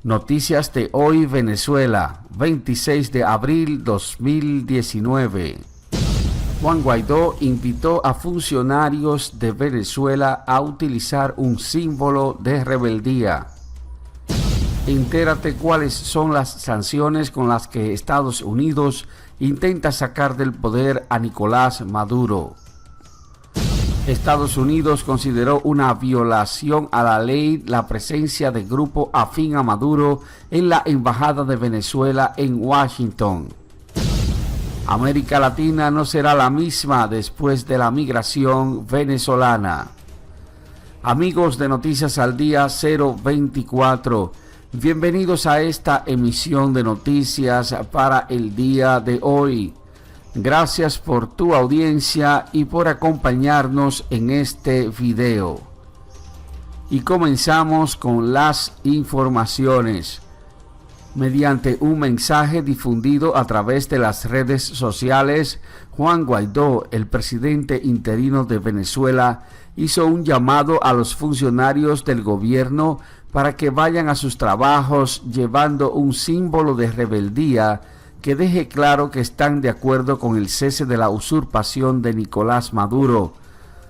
Noticias de hoy, Venezuela, 26 de abril 2019. Juan Guaidó invitó a funcionarios de Venezuela a utilizar un símbolo de rebeldía. Entérate cuáles son las sanciones con las que Estados Unidos intenta sacar del poder a Nicolás Maduro. Estados Unidos consideró una violación a la ley la presencia de grupo afín a Maduro en la Embajada de Venezuela en Washington. América Latina no será la misma después de la migración venezolana. Amigos de Noticias al Día 024, bienvenidos a esta emisión de noticias para el día de hoy. Gracias por tu audiencia y por acompañarnos en este video. Y comenzamos con las informaciones. Mediante un mensaje difundido a través de las redes sociales, Juan Guaidó, el presidente interino de Venezuela, hizo un llamado a los funcionarios del gobierno para que vayan a sus trabajos llevando un símbolo de rebeldía que deje claro que están de acuerdo con el cese de la usurpación de Nicolás Maduro,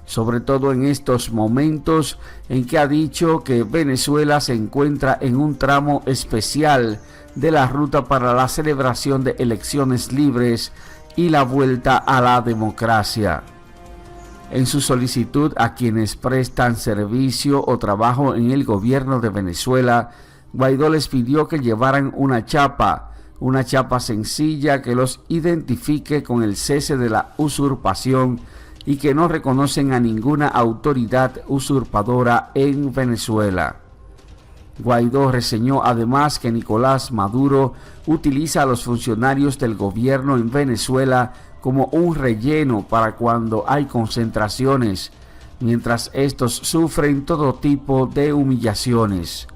sobre todo en estos momentos en que ha dicho que Venezuela se encuentra en un tramo especial de la ruta para la celebración de elecciones libres y la vuelta a la democracia. En su solicitud a quienes prestan servicio o trabajo en el gobierno de Venezuela, Guaidó les pidió que llevaran una chapa sencilla que los identifique con el cese de la usurpación y que no reconocen a ninguna autoridad usurpadora en Venezuela. Guaidó reseñó además que Nicolás Maduro utiliza a los funcionarios del gobierno en Venezuela como un relleno para cuando hay concentraciones, mientras estos sufren todo tipo de humillaciones.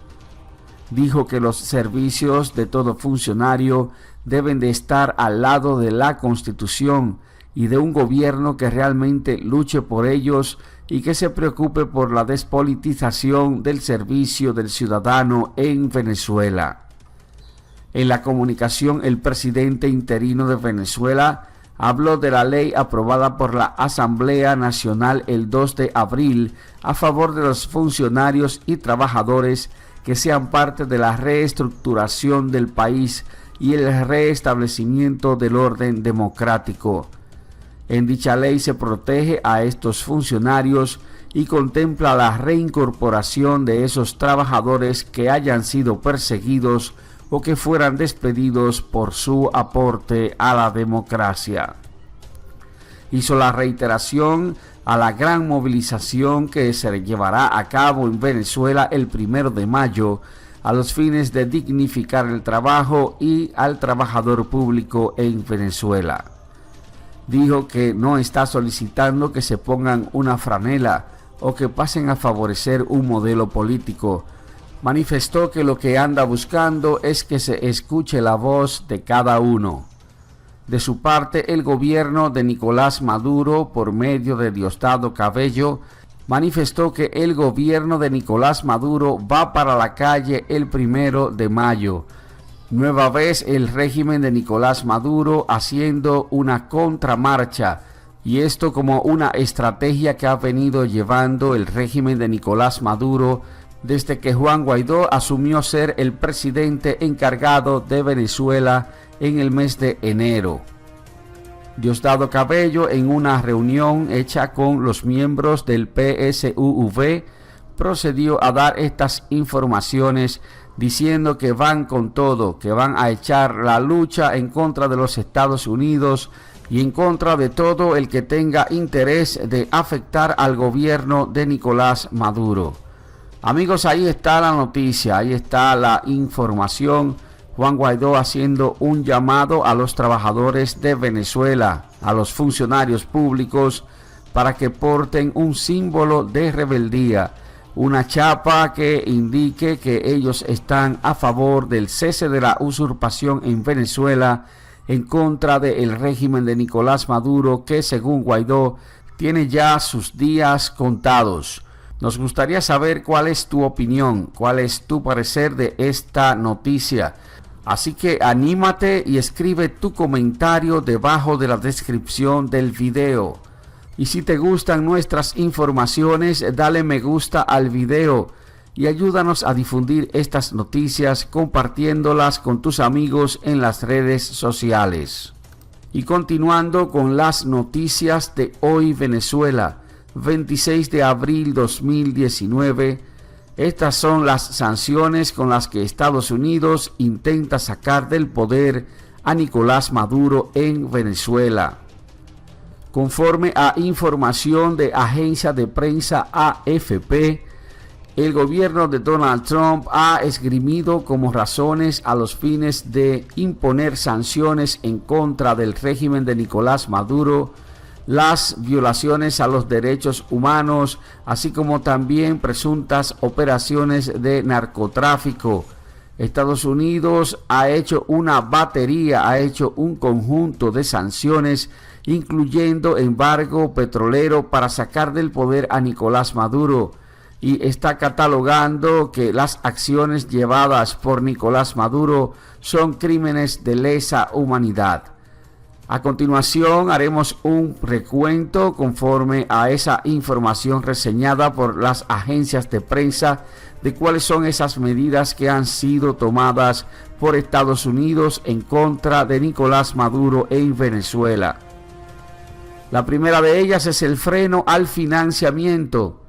Dijo que los servicios de todo funcionario deben de estar al lado de la Constitución y de un gobierno que realmente luche por ellos y que se preocupe por la despolitización del servicio del ciudadano en Venezuela. En la comunicación, el presidente interino de Venezuela habló de la ley aprobada por la Asamblea Nacional el 2 de abril a favor de los funcionarios y trabajadores que sean parte de la reestructuración del país y el restablecimiento del orden democrático. En dicha ley se protege a estos funcionarios y contempla la reincorporación de esos trabajadores que hayan sido perseguidos o que fueran despedidos por su aporte a la democracia. Hizo la reiteración a la gran movilización que se llevará a cabo en Venezuela el 1 de mayo a los fines de dignificar el trabajo y al trabajador público en Venezuela. Dijo que no está solicitando que se pongan una franela o que pasen a favorecer un modelo político. Manifestó que lo que anda buscando es que se escuche la voz de cada uno. De su parte, el gobierno de Nicolás Maduro, por medio de Diosdado Cabello, manifestó que el gobierno de Nicolás Maduro va para la calle el 1 de mayo. Nueva vez el régimen de Nicolás Maduro haciendo una contramarcha, y esto como una estrategia que ha venido llevando el régimen de Nicolás Maduro desde que Juan Guaidó asumió ser el presidente encargado de Venezuela en el mes de enero. Diosdado Cabello, en una reunión hecha con los miembros del PSUV, procedió a dar estas informaciones diciendo que van con todo, que van a echar la lucha en contra de los Estados Unidos y en contra de todo el que tenga interés de afectar al gobierno de Nicolás Maduro. Amigos, ahí está la noticia, ahí está la información. Juan Guaidó haciendo un llamado a los trabajadores de Venezuela, a los funcionarios públicos, para que porten un símbolo de rebeldía, una chapa que indique que ellos están a favor del cese de la usurpación en Venezuela, en contra del régimen de Nicolás Maduro, que según Guaidó tiene ya sus días contados. Nos gustaría saber cuál es tu opinión, cuál es tu parecer de esta noticia. Así que anímate y escribe tu comentario debajo de la descripción del video. Y si te gustan nuestras informaciones, dale me gusta al video y ayúdanos a difundir estas noticias compartiéndolas con tus amigos en las redes sociales. Y continuando con las noticias de hoy, Venezuela, 26 de abril 2019, estas son las sanciones con las que Estados Unidos intenta sacar del poder a Nicolás Maduro en Venezuela. Conforme a información de agencia de prensa AFP, el gobierno de Donald Trump ha esgrimido como razones a los fines de imponer sanciones en contra del régimen de Nicolás Maduro las violaciones a los derechos humanos, así como también presuntas operaciones de narcotráfico. Estados Unidos ha hecho un conjunto de sanciones, incluyendo embargo petrolero para sacar del poder a Nicolás Maduro, y está catalogando que las acciones llevadas por Nicolás Maduro son crímenes de lesa humanidad. A continuación haremos un recuento conforme a esa información reseñada por las agencias de prensa de cuáles son esas medidas que han sido tomadas por Estados Unidos en contra de Nicolás Maduro en Venezuela. La primera de ellas es el freno al financiamiento.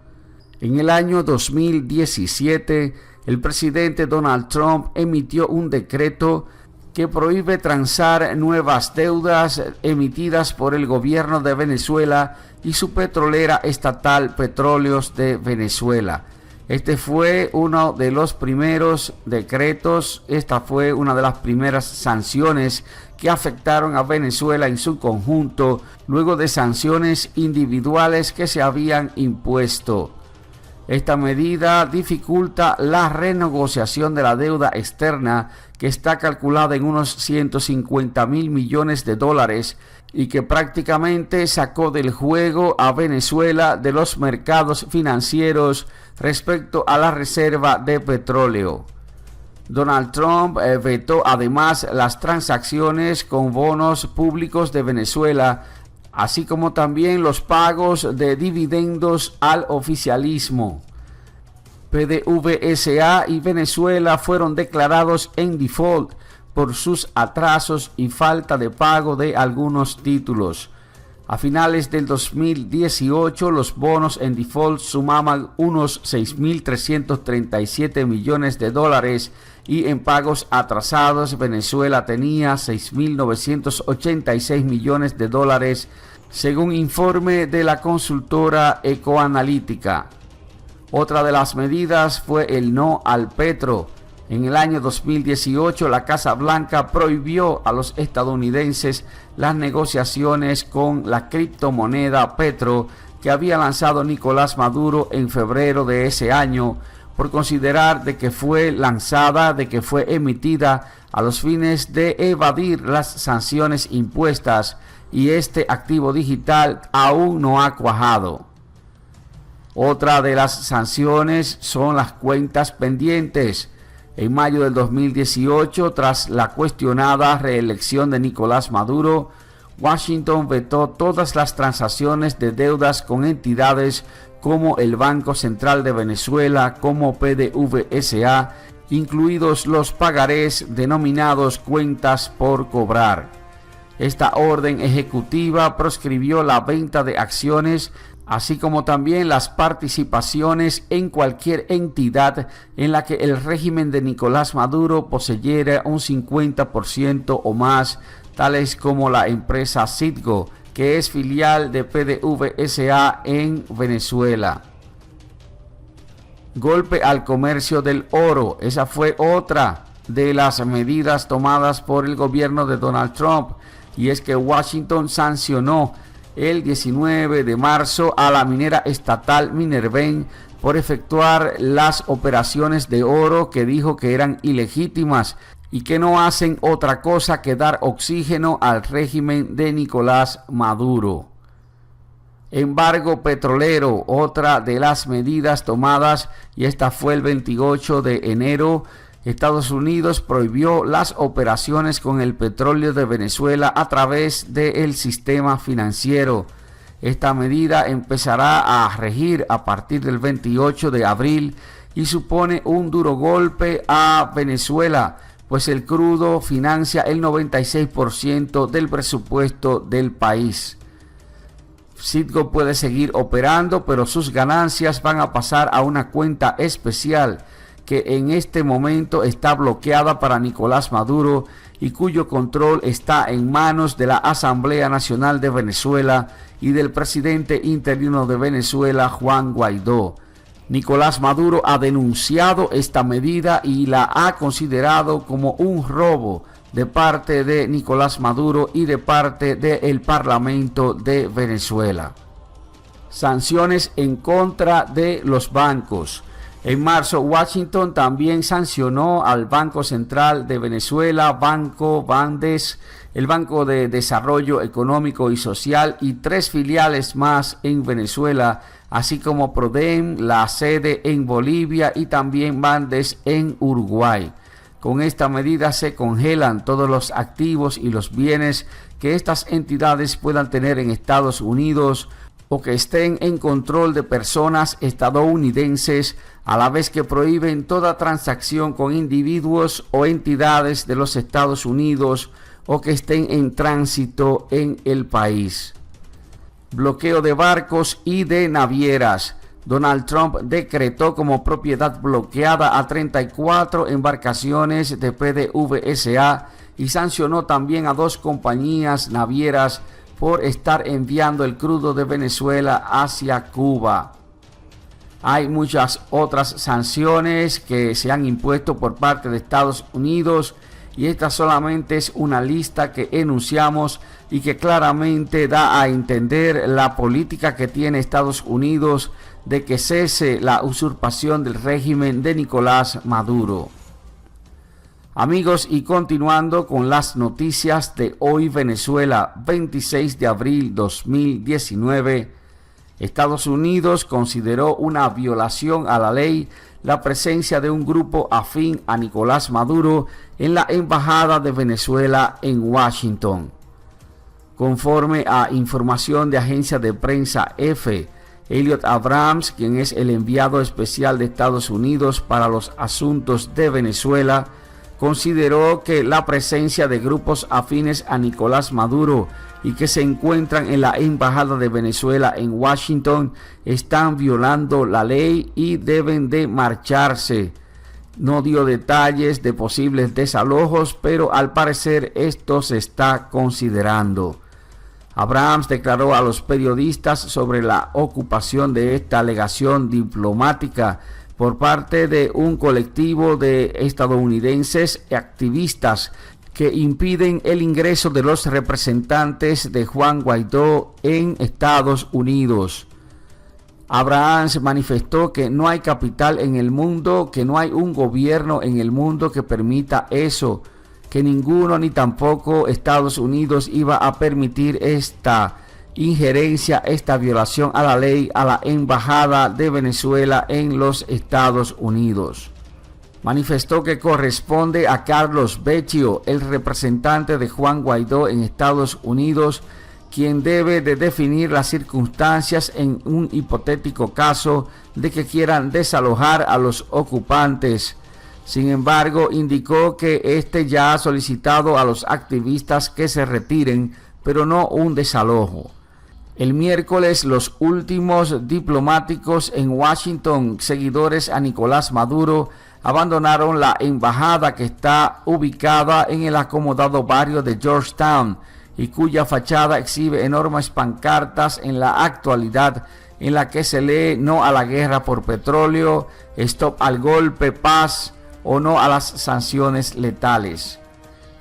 En el año 2017, el presidente Donald Trump emitió un decreto que prohíbe transar nuevas deudas emitidas por el gobierno de Venezuela y su petrolera estatal Petróleos de Venezuela. Este fue uno de los primeros decretos, esta fue una de las primeras sanciones que afectaron a Venezuela en su conjunto, luego de sanciones individuales que se habían impuesto. Esta medida dificulta la renegociación de la deuda externa, que está calculada en unos 150.000 millones de dólares y que prácticamente sacó del juego a Venezuela de los mercados financieros respecto a la reserva de petróleo. Donald Trump vetó además las transacciones con bonos públicos de Venezuela, así como también los pagos de dividendos al oficialismo. PDVSA y Venezuela fueron declarados en default por sus atrasos y falta de pago de algunos títulos. A finales del 2018, los bonos en default sumaban unos 6.337 millones de dólares y en pagos atrasados Venezuela tenía 6.986 millones de dólares, según informe de la consultora Ecoanalítica. Otra de las medidas fue el no al petro. En el año 2018, la Casa Blanca prohibió a los estadounidenses las negociaciones con la criptomoneda Petro que había lanzado Nicolás Maduro en febrero de ese año, por considerar de que fue emitida a los fines de evadir las sanciones impuestas, y este activo digital aún no ha cuajado. Otra de las sanciones son las cuentas pendientes. En mayo del 2018, tras la cuestionada reelección de Nicolás Maduro, Washington vetó todas las transacciones de deudas con entidades como el Banco Central de Venezuela, como PDVSA, incluidos los pagarés denominados cuentas por cobrar. Esta orden ejecutiva proscribió la venta de acciones, así como también las participaciones en cualquier entidad en la que el régimen de Nicolás Maduro poseyera un 50% o más, tales como la empresa Citgo, que es filial de PDVSA en Venezuela. Golpe al comercio del oro. Esa fue otra de las medidas tomadas por el gobierno de Donald Trump, y es que Washington sancionó el 19 de marzo a la minera estatal Minerven por efectuar las operaciones de oro que dijo que eran ilegítimas y que no hacen otra cosa que dar oxígeno al régimen de Nicolás Maduro. Embargo petrolero, otra de las medidas tomadas, y esta fue el 28 de enero. Estados Unidos prohibió las operaciones con el petróleo de Venezuela a través del sistema financiero. Esta medida empezará a regir a partir del 28 de abril y supone un duro golpe a Venezuela, pues el crudo financia el 96% del presupuesto del país. Citgo puede seguir operando, pero sus ganancias van a pasar a una cuenta especial que en este momento está bloqueada para Nicolás Maduro y cuyo control está en manos de la Asamblea Nacional de Venezuela y del presidente interino de Venezuela, Juan Guaidó. Nicolás Maduro ha denunciado esta medida y la ha considerado como un robo de parte de Nicolás Maduro y de parte del Parlamento de Venezuela. Sanciones en contra de los bancos. En marzo, Washington también sancionó al Banco Central de Venezuela, Banco Bandes, el Banco de Desarrollo Económico y Social y 3 filiales más en Venezuela, así como Prodem, la sede en Bolivia, y también Bandes en Uruguay. Con esta medida se congelan todos los activos y los bienes que estas entidades puedan tener en Estados Unidos o que estén en control de personas estadounidenses, a la vez que prohíben toda transacción con individuos o entidades de los Estados Unidos o que estén en tránsito en el país. Bloqueo de barcos y de navieras. Donald Trump decretó como propiedad bloqueada a 34 embarcaciones de PDVSA y sancionó también a 2 compañías navieras por estar enviando el crudo de Venezuela hacia Cuba. Hay muchas otras sanciones que se han impuesto por parte de Estados Unidos y esta solamente es una lista que enunciamos y que claramente da a entender la política que tiene Estados Unidos de que cese la usurpación del régimen de Nicolás Maduro. Amigos, y continuando con las noticias de hoy, Venezuela, 26 de abril 2019, Estados Unidos consideró una violación a la ley la presencia de un grupo afín a Nicolás Maduro en la Embajada de Venezuela en Washington. Conforme a información de agencia de prensa EFE, Elliot Abrams, quien es el enviado especial de Estados Unidos para los asuntos de Venezuela, consideró que la presencia de grupos afines a Nicolás Maduro y que se encuentran en la Embajada de Venezuela en Washington están violando la ley y deben de marcharse. No dio detalles de posibles desalojos, pero al parecer esto se está considerando. Abrams declaró a los periodistas sobre la ocupación de esta legación diplomática por parte de un colectivo de estadounidenses activistas que impiden el ingreso de los representantes de Juan Guaidó en Estados Unidos. Abrams manifestó que no hay capital en el mundo, que no hay un gobierno en el mundo que permita eso, que ninguno ni tampoco Estados Unidos iba a permitir esta injerencia, esta violación a la ley a la Embajada de Venezuela en los Estados Unidos. Manifestó que corresponde a Carlos Becchio, el representante de Juan Guaidó en Estados Unidos, quien debe de definir las circunstancias en un hipotético caso de que quieran desalojar a los ocupantes. Sin embargo, indicó que este ya ha solicitado a los activistas que se retiren, pero no un desalojo. El miércoles, los últimos diplomáticos en Washington, seguidores a Nicolás Maduro, abandonaron la embajada que está ubicada en el acomodado barrio de Georgetown y cuya fachada exhibe enormes pancartas en la actualidad en la que se lee no a la guerra por petróleo, stop al golpe, paz o no a las sanciones letales.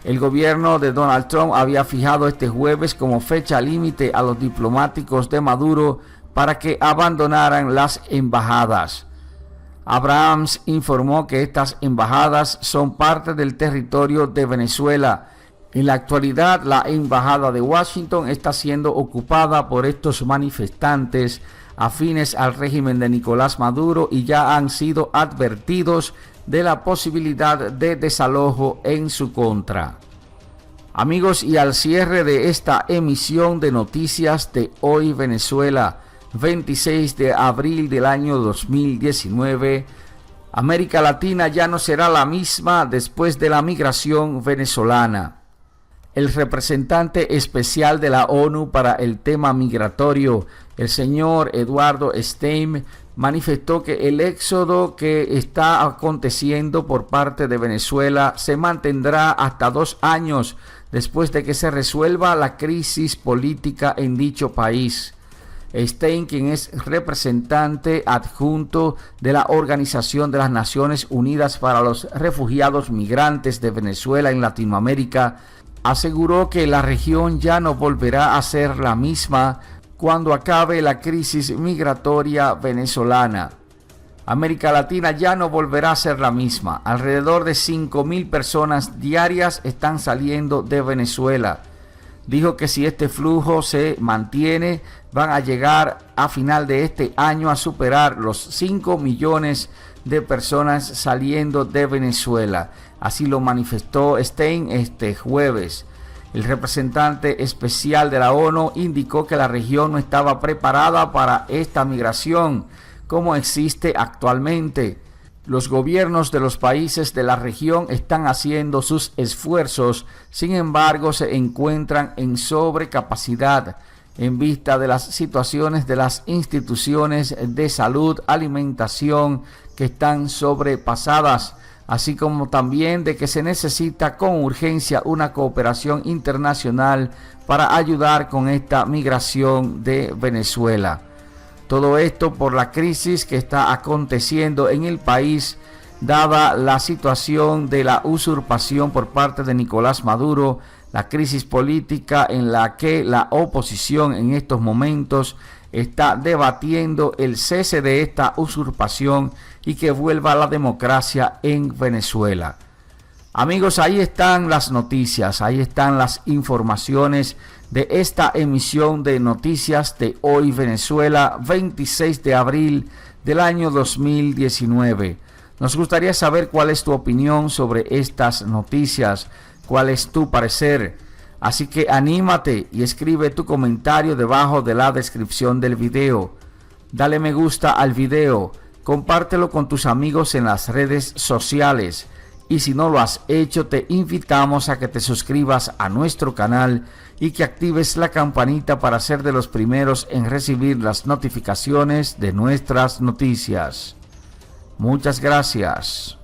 El gobierno de Donald Trump había fijado este jueves como fecha límite a los diplomáticos de Maduro para que abandonaran las embajadas. Abrahams informó que estas embajadas son parte del territorio de Venezuela. En la actualidad, la embajada de Washington está siendo ocupada por estos manifestantes afines al régimen de Nicolás Maduro y ya han sido advertidos de la posibilidad de desalojo en su contra. Amigos, y al cierre de esta emisión de noticias de Hoy Venezuela, 26 de abril del año 2019, América Latina ya no será la misma después de la migración venezolana. El representante especial de la ONU para el tema migratorio, el señor Eduardo Stein, manifestó que el éxodo que está aconteciendo por parte de Venezuela se mantendrá hasta 2 años después de que se resuelva la crisis política en dicho país. Stein, quien es representante adjunto de la Organización de las Naciones Unidas para los Refugiados Migrantes de Venezuela en Latinoamérica, aseguró que la región ya no volverá a ser la misma cuando acabe la crisis migratoria venezolana. América Latina ya no volverá a ser la misma. Alrededor de 5.000 personas diarias están saliendo de Venezuela. Dijo que si este flujo se mantiene, van a llegar a final de este año a superar los 5 millones de personas saliendo de Venezuela. Así lo manifestó Stein este jueves. El representante especial de la ONU indicó que la región no estaba preparada para esta migración como existe actualmente. Los gobiernos de los países de la región están haciendo sus esfuerzos, sin embargo se encuentran en sobrecapacidad en vista de las situaciones de las instituciones de salud, alimentación que están sobrepasadas, así como también de que se necesita con urgencia una cooperación internacional para ayudar con esta migración de Venezuela. Todo esto por la crisis que está aconteciendo en el país, dada la situación de la usurpación por parte de Nicolás Maduro, la crisis política en la que la oposición en estos momentos está debatiendo el cese de esta usurpación y que vuelva la democracia en Venezuela. Amigos, ahí están las noticias, ahí están las informaciones de esta emisión de noticias de Hoy Venezuela, 26 de abril del año 2019. Nos gustaría saber cuál es tu opinión sobre estas noticias, cuál es tu parecer. Así que anímate y escribe tu comentario debajo de la descripción del video. Dale me gusta al video, compártelo con tus amigos en las redes sociales. Y si no lo has hecho, te invitamos a que te suscribas a nuestro canal y que actives la campanita para ser de los primeros en recibir las notificaciones de nuestras noticias. Muchas gracias.